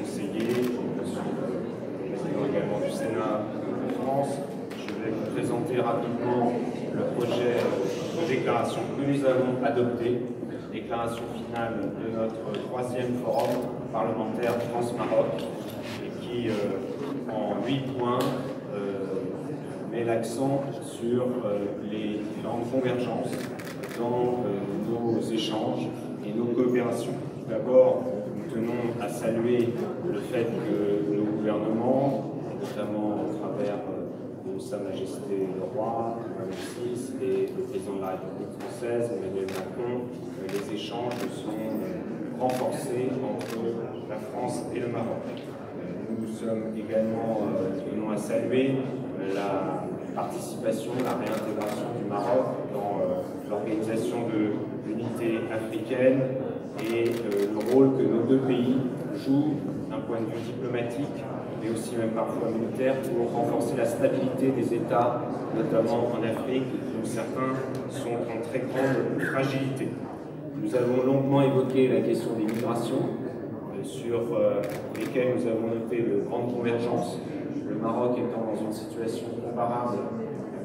conseiller, je suis le président également du Sénat de France. Je vais vous présenter rapidement le projet de déclaration que nous avons adopté, déclaration finale de notre 3e forum parlementaire France-Maroc, et qui, en 8 points, met l'accent sur les différentes convergences dans nos échanges et nos coopérations. D'abord, nous tenons à saluer le fait que nos gouvernements, notamment au travers de Sa Majesté le Roi, Mohamed VI, et le président de la République française, Emmanuel Macron, les échanges sont renforcés entre la France et le Maroc. Nous sommes également, tenons à saluer la participation, la réintégration du Maroc dans l'organisation de l'unité africaine et le rôle que nos deux pays jouent d'un point de vue diplomatique, mais aussi même parfois militaire, pour renforcer la stabilité des États, notamment en Afrique, où certains sont en très grande fragilité. Nous avons longuement évoqué la question des migrations, sur lesquelles nous avons noté de grandes convergences, le Maroc étant dans une situation comparable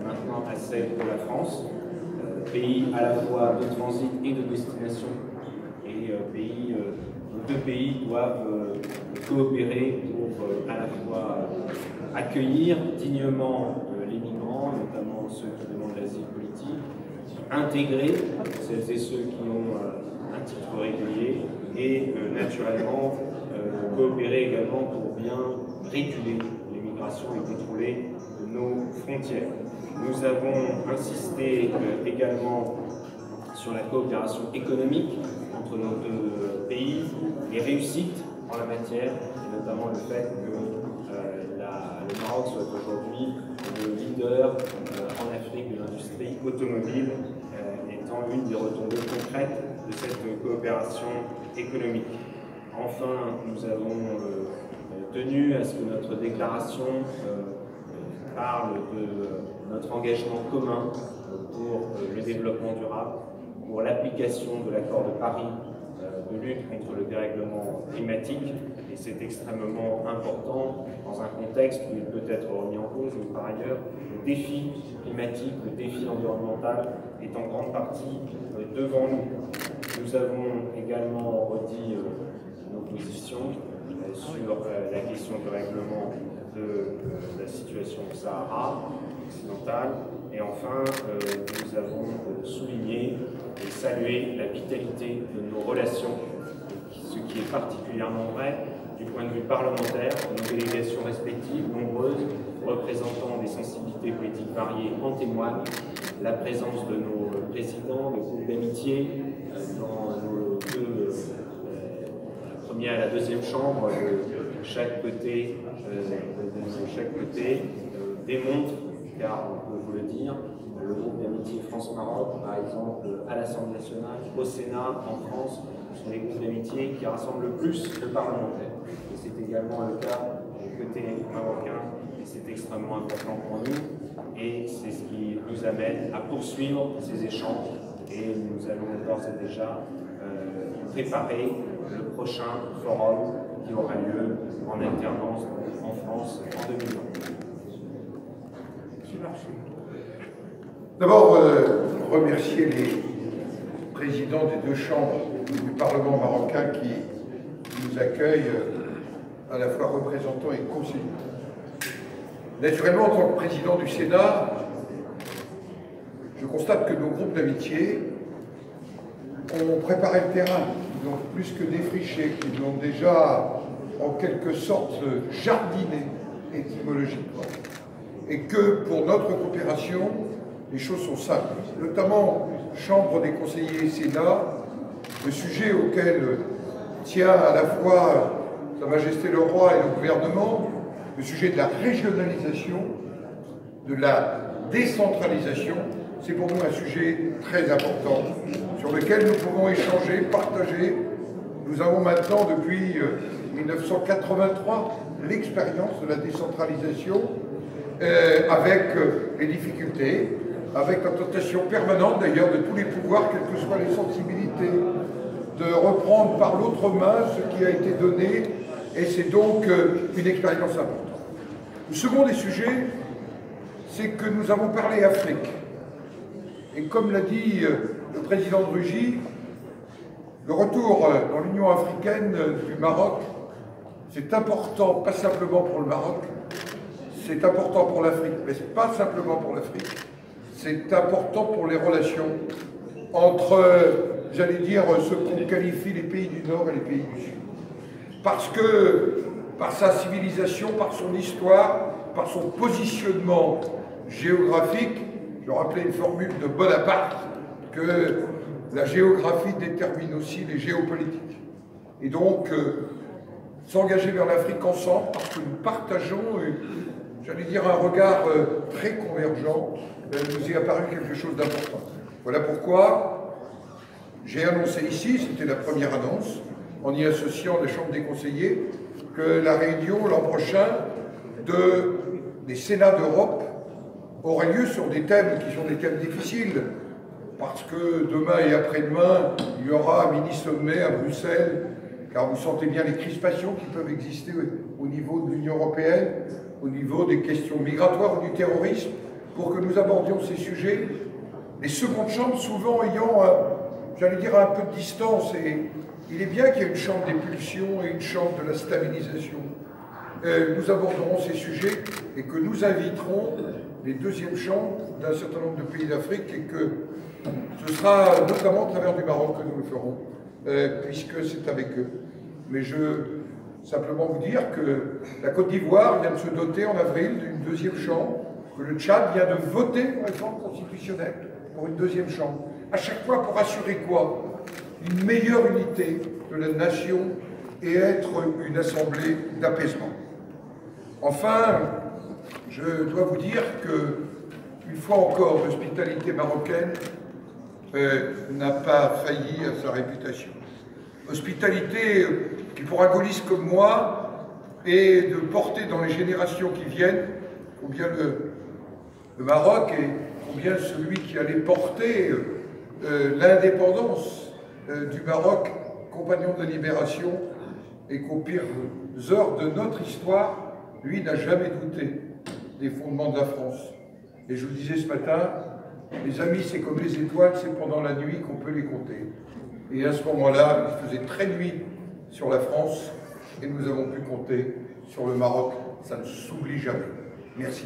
maintenant à celle de la France, pays à la fois de transit et de destination, et nos deux pays doivent coopérer pour à la fois accueillir dignement les migrants, notamment ceux qui demandent l'asile politique, intégrer celles et ceux qui ont un titre régulier, et naturellement coopérer également pour bien réguler l'immigration et contrôler nos frontières. Nous avons insisté également sur la coopération économique entre nos deux pays, les réussites en la matière, et notamment le fait que le Maroc soit aujourd'hui le leader en Afrique de l'industrie automobile, étant une des retombées concrètes de cette coopération économique. Enfin, nous avons tenu à ce que notre déclaration parle de notre engagement commun pour le développement durable, pour l'application de l'accord de Paris de lutte contre le dérèglement climatique, et c'est extrêmement important dans un contexte où il peut être remis en cause, mais par ailleurs, le défi climatique, le défi environnemental est en grande partie devant nous. Nous avons également redit nos positions sur la question du règlement de la situation au Sahara occidental, et enfin nous avons souligné et salué la vitalité de nos relations, ce qui est particulièrement vrai du point de vue parlementaire. Nos délégations respectives, nombreuses, représentant des sensibilités politiques variées, en témoignent. La présence de nos présidents, de groupes d'amitié dans nos deux, la première et la deuxième chambre, de chaque côté, démontre, car on peut vous le dire, le groupe d'amitié France-Maroc, par exemple, à l'Assemblée nationale, au Sénat, en France, sont les groupes d'amitié qui rassemblent le plus de parlementaires. Et c'est également le cas du côté marocain, et c'est extrêmement important pour nous, et c'est ce qui nous amène à poursuivre ces échanges, et nous allons d'ores et déjà préparer le prochain forum qui aura lieu en alternance en France en 2020. D'abord, remercier les présidents des deux chambres du Parlement marocain qui nous accueillent, à la fois représentants et conseillers. Naturellement, en tant que président du Sénat, je constate que nos groupes d'amitié ont préparé le terrain, ils l'ont plus que défriché, ils l'ont déjà en quelque sorte jardiné étymologiquement. Et que pour notre coopération, les choses sont simples, notamment Chambre des conseillers et Sénat, le sujet auquel tient à la fois Sa Majesté le Roi et le gouvernement, le sujet de la régionalisation, de la décentralisation, c'est pour nous un sujet très important sur lequel nous pouvons échanger, partager. Nous avons maintenant depuis 1983 l'expérience de la décentralisation avec les difficultés, avec la tentation permanente d'ailleurs de tous les pouvoirs, quelles que soient les sensibilités, de reprendre par l'autre main ce qui a été donné et c'est donc une expérience importante. Le second des sujets, c'est que nous avons parlé Afrique. Et comme l'a dit le président de Rugy, le retour dans l'Union africaine du Maroc, c'est important, pas simplement pour le Maroc, c'est important pour l'Afrique, mais pas simplement pour l'Afrique, c'est important pour les relations entre, j'allais dire, ce qu'on qualifie les pays du Nord et les pays du Sud. Parce que, par sa civilisation, par son histoire, par son positionnement géographique, je rappelais une formule de Bonaparte, que la géographie détermine aussi les géopolitiques. Et donc, s'engager vers l'Afrique ensemble, parce que nous partageons, j'allais dire, un regard très convergent, nous est apparu quelque chose d'important. Voilà pourquoi j'ai annoncé ici, c'était la première annonce, en y associant la Chambre des conseillers, que la réunion l'an prochain des Sénats d'Europe aura lieu sur des thèmes qui sont des thèmes difficiles, parce que demain et après-demain, il y aura un mini-sommet à Bruxelles, car vous sentez bien les crispations qui peuvent exister au niveau de l'Union européenne, au niveau des questions migratoires ou du terrorisme, pour que nous abordions ces sujets. Les secondes chambres, souvent ayant, j'allais dire, un peu de distance, et il est bien qu'il y ait une chambre des pulsions et une chambre de la stabilisation. Nous aborderons ces sujets et que nous inviterons les deuxièmes chambres d'un certain nombre de pays d'Afrique, et que ce sera notamment à travers du Maroc que nous le ferons, puisque c'est avec eux. Mais je veux simplement vous dire que la Côte d'Ivoire vient de se doter en avril d'une deuxième chambre, que le Tchad vient de voter une réforme constitutionnelle pour une deuxième chambre. À chaque fois pour assurer quoi? Une meilleure unité de la nation et être une assemblée d'apaisement. Enfin, je dois vous dire que, une fois encore, l'hospitalité marocaine n'a pas failli à sa réputation. Hospitalité qui, pour un gaulliste comme moi, est de porter dans les générations qui viennent combien le Maroc est combien celui qui allait porter l'indépendance du Maroc, compagnon de la libération, et qu'aux pires heures de notre histoire, lui n'a jamais douté des fondements de la France. Et je vous le disais ce matin, les amis, c'est comme les étoiles, c'est pendant la nuit qu'on peut les compter. Et à ce moment-là, il faisait très nuit sur la France, et nous avons pu compter sur le Maroc. Ça ne s'oublie jamais. Merci.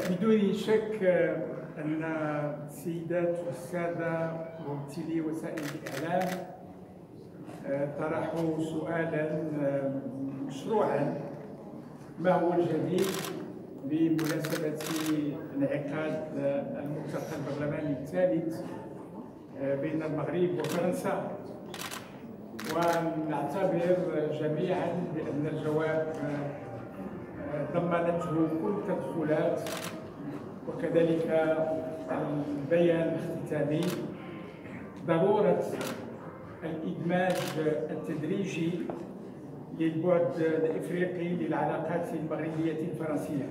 بدون شك أن السيدات والسادة ممثلي وسائل الإعلام طرحوا سؤالا مشروعا: ما هو الجديد بمناسبة انعقاد الملتقى البرلماني الثالث بين المغرب وفرنسا؟ ونعتبر جميعا بأن الجواب ضمنته كل التدخلات وكذلك البيان الاختتامي ضرورة الإدماج التدريجي للبعد الإفريقي للعلاقات المغربية الفرنسية.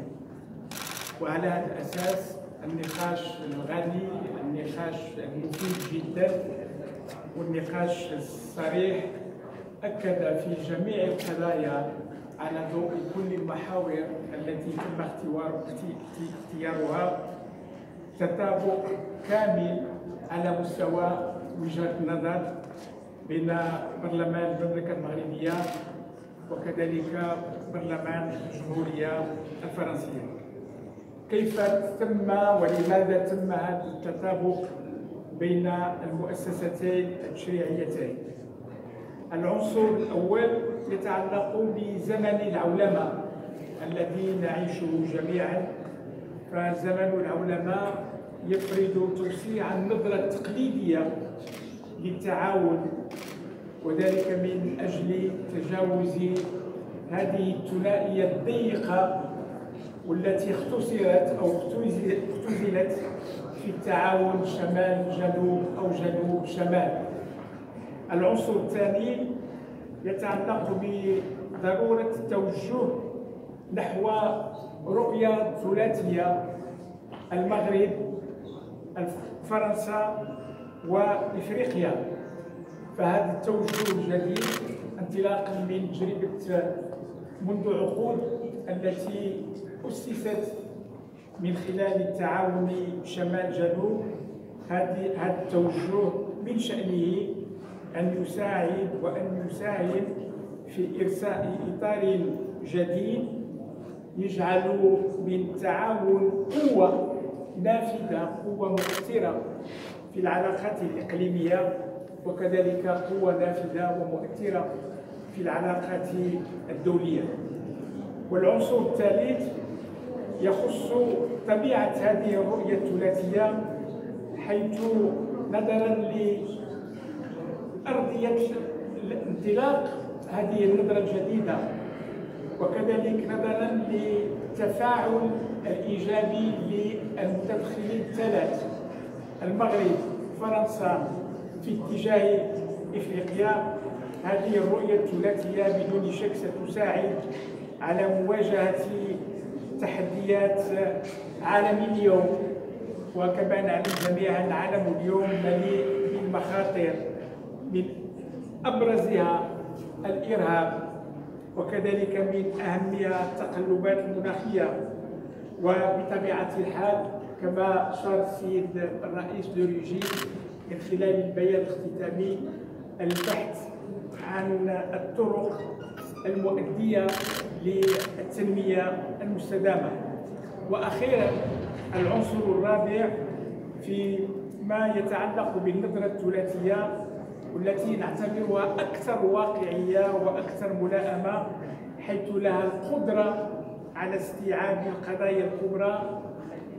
وعلى هذا الأساس النقاش الغني، النقاش المفيد جدا والنقاش الصريح أكد في جميع القضايا على ضوء كل المحاور التي تم اختيارها تطابق كامل على مستوى وجهة النظر بين برلمان المملكة المغربية وكذلك برلمان الجمهورية الفرنسية. كيف تم ولماذا تم هذا التطابق بين المؤسستين التشريعيتين؟ العنصر الأول يتعلق بزمن العولمة الذي نعيشه جميعا. فزمن العولمة يفرض توسيع النظرة التقليدية للتعاون، وذلك من أجل تجاوز هذه الثنائية الضيقة والتي اختصرت أو اختزلت في التعاون شمال جنوب أو جنوب شمال. العنصر الثاني يتعلق بضرورة التوجه نحو رؤية ثلاثية: المغرب فرنسا وإفريقيا. فهذا التوجه الجديد انطلاقا من تجربة منذ عقود التي أسست من خلال التعاون شمال جنوب، هذا التوجه من شأنه أن يساعد وأن يساهم في إرساء إطار جديد يجعل من التعاون قوة نافذة، قوة مؤثرة في العلاقات الإقليمية، وكذلك قوة نافذة ومؤثرة في العلاقات الدولية. والعنصر الثالث يخص طبيعة هذه الرؤية الثلاثية، حيث نظرا لأرضية الانطلاق هذه النظرة الجديدة، وكذلك نظرا للتفاعل الإيجابي للمتدخلين الثلاث، المغرب، فرنسا، في اتجاه إفريقيا، هذه الرؤية الثلاثية بدون شك ستساعد على مواجهة تحديات عالم اليوم. وكما نعلم جميعا العالم اليوم مليء بالمخاطر، من أبرزها الإرهاب، وكذلك من أهمها التقلبات المناخية. وبطبيعة الحال كما أشار السيد الرئيس لوريجي من خلال البيان الاختتامي، البحث عن الطرق المؤدية للتنمية المستدامة. وأخيرا العنصر الرابع فيما يتعلق بالنظرة الثلاثية، والتي نعتبرها أكثر واقعية وأكثر ملائمة، حيث لها القدرة على استيعاب القضايا الكبرى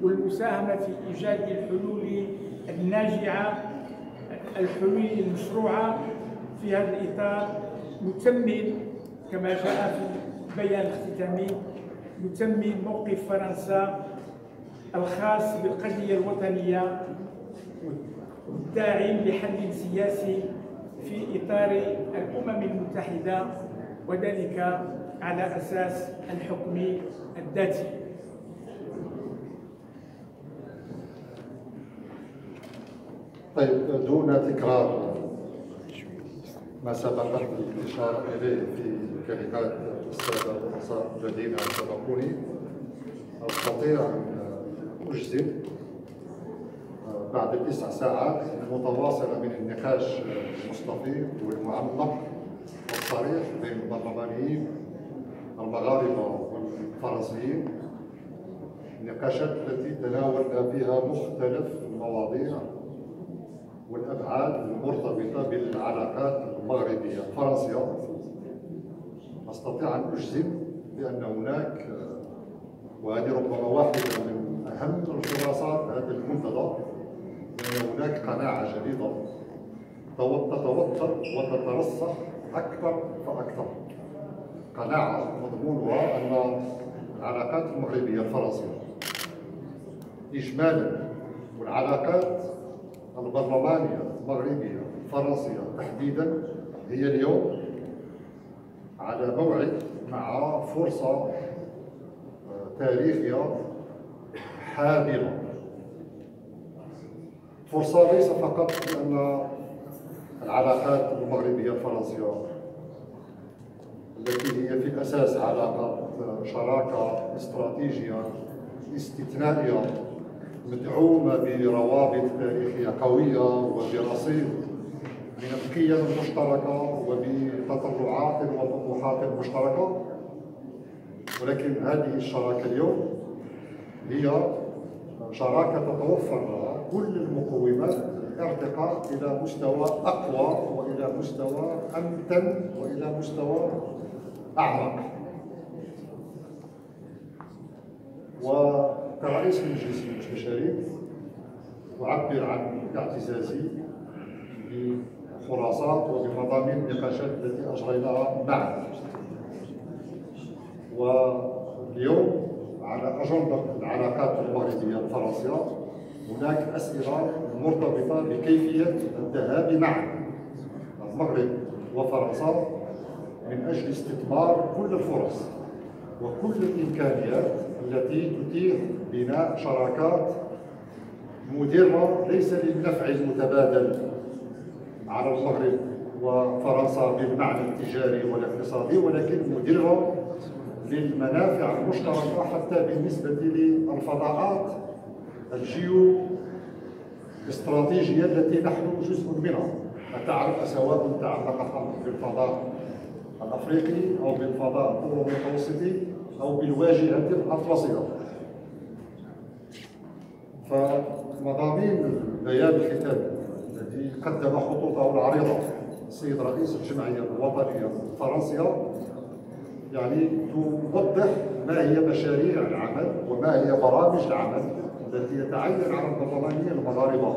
والمساهمة في إيجاد الحلول الناجعة، الحلول المشروعة في هذا الإطار، نثمن كما جاء في البيان الاختتامي نثمن موقف فرنسا الخاص بالقضية الوطنية والداعم لحل سياسي في إطار الأمم المتحدة، وذلك على أساس الحكم الذاتي. طيب، دون تكرار ما سبق الإشارة إليه في كلمات السادة الرؤساء الذين سبقوني، أستطيع أن أجزم بعد 9 ساعات متواصلة من النقاش المستفيض والمعمق والصريح بين البرلمانيين المغاربة والفرنسيين، النقاشات التي تناولنا فيها مختلف المواضيع والأبعاد المرتبطة بالعلاقات المغربية الفرنسية، أستطيع أن أجزم بأن هناك، وهذه ربما واحدة من أهم الخلاصات هذا المنتدى، أن هناك قناعة جديدة تتوتر وتترسخ أكثر فأكثر، قناعة مضمونها أن العلاقات المغربية الفرنسية إجمالا والعلاقات البرلمانية المغربية الفرنسية تحديدا هي اليوم على موعد مع فرصة تاريخية حافلة، فرصة ليس فقط لأن العلاقات المغربية الفرنسية التي هي في الأساس علاقة شراكة استراتيجية استثنائية مدعومة بروابط تاريخية قوية وبرصيد من القيم المشتركة وبتطلعات وطموحات مشتركة، ولكن هذه الشراكة اليوم هي شراكة تتوفر لها كل المقومات الارتقاء إلى مستوى أقوى وإلى مستوى أمتن وإلى مستوى أعمق. وكرئيس المجلس المستشارين أعبر عن اعتزازي بخلاصات وبمضامين النقاشات التي أجريناها معا. واليوم على أجندة العلاقات المغربية الفرنسية هناك أسئلة مرتبطة بكيفية الذهاب معا المغرب وفرنسا من أجل استثمار كل الفرص وكل الإمكانيات التي تتيح بناء شراكات مديرها ليس للنفع المتبادل على المغرب وفرنسا بالمعنى التجاري والاقتصادي، ولكن مديرها للمنافع المشتركة حتى بالنسبة للفضاءات الجيو استراتيجية التي نحن جزء منها، تعرف سواء تعلقت بالفضاء الأفريقي أو بالفضاء الأورو المتوسطي أو بالواجهة الأطلسية. فمضامين البيان الختامي الذي قدم خطوطه العريضة السيد رئيس الجمعية الوطنية الفرنسية يعني توضح ما هي مشاريع العمل وما هي برامج العمل التي يتعين على البرلمانيين المغاربة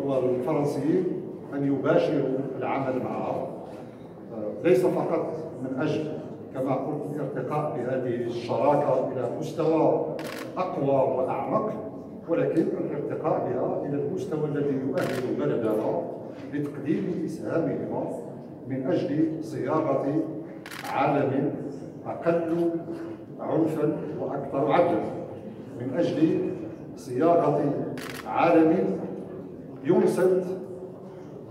والفرنسيين أن يباشروا العمل معها، ليس فقط من أجل كما قلت الارتقاء بهذه الشراكة إلى مستوى أقوى وأعمق، ولكن الارتقاء بها إلى المستوى الذي يؤهل بلدنا لتقديم إسهامهما من أجل صياغة عالم أقل عنفا وأكثر عدلا، من أجل صياغة عالم ينصت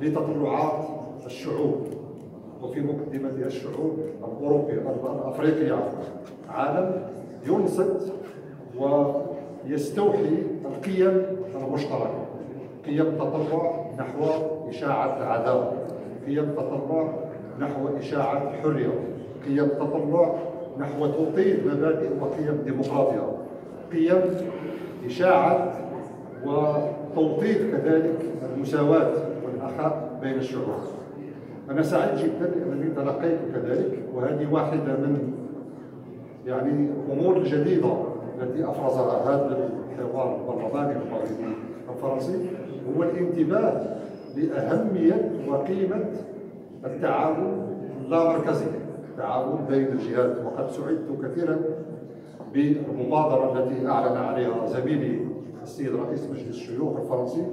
لتطلعات الشعوب وفي مقدمتها الشعوب الأوروبية الأفريقية، عالم ينصت ويستوحي القيم المشتركة، قيم تطلع نحو إشاعة العدالة، قيم تطلع نحو إشاعة الحرية، قيم تطلع نحو توطيد مبادئ وقيم ديمقراطية، قيم إشاعة وتوطيد كذلك المساواة والأخاء بين الشعوب. أنا سعيد جدا أنني تلقيت كذلك، وهذه واحدة من يعني الأمور الجديدة التي أفرزها هذا الحوار البرلماني المغربي الفرنسي، هو الانتباه لأهمية وقيمة التعاون اللامركزي، التعاون بين الجهات. وقد سعدت كثيرا بالمبادرة التي أعلن عليها زميلي السيد رئيس مجلس الشيوخ الفرنسي،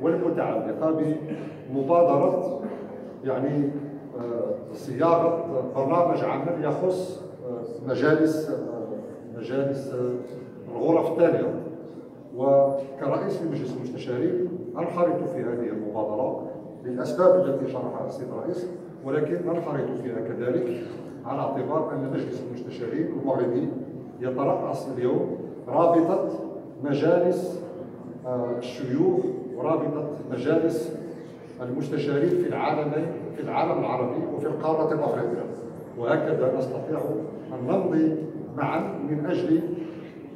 والمتعلقة بمبادرة يعني صياغة برنامج عمل يخص مجالس الغرف الثانية. وكرئيس لمجلس المستشارين انخرط في هذه المبادرة للأسباب التي شرحها السيد الرئيس، ولكن انخرط فيها كذلك على اعتبار أن مجلس المستشارين المغربي يترأس اليوم رابطة مجالس الشيوخ ورابطة مجالس المستشارين في العالم العربي وفي القارة الأفريقية، وهكذا نستطيع أن نمضي معا من أجل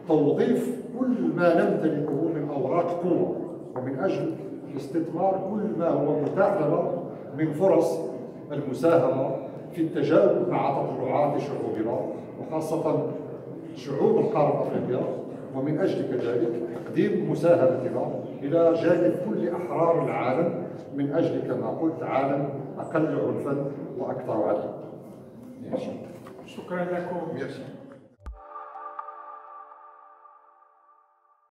توظيف كل ما نمتلكه من أوراق قوة، ومن أجل استثمار كل ما هو متاح لنا من فرص المساهمة في التجاوب مع تطلعات شعوبنا وخاصة شعوب القارة الأفريقية، ومن أجل كذلك تقديم مساهمتنا إلى جانب كل أحرار العالم من أجل كما قلت عالم أقل عنفا وأكثر عدلا. شكرا لكم.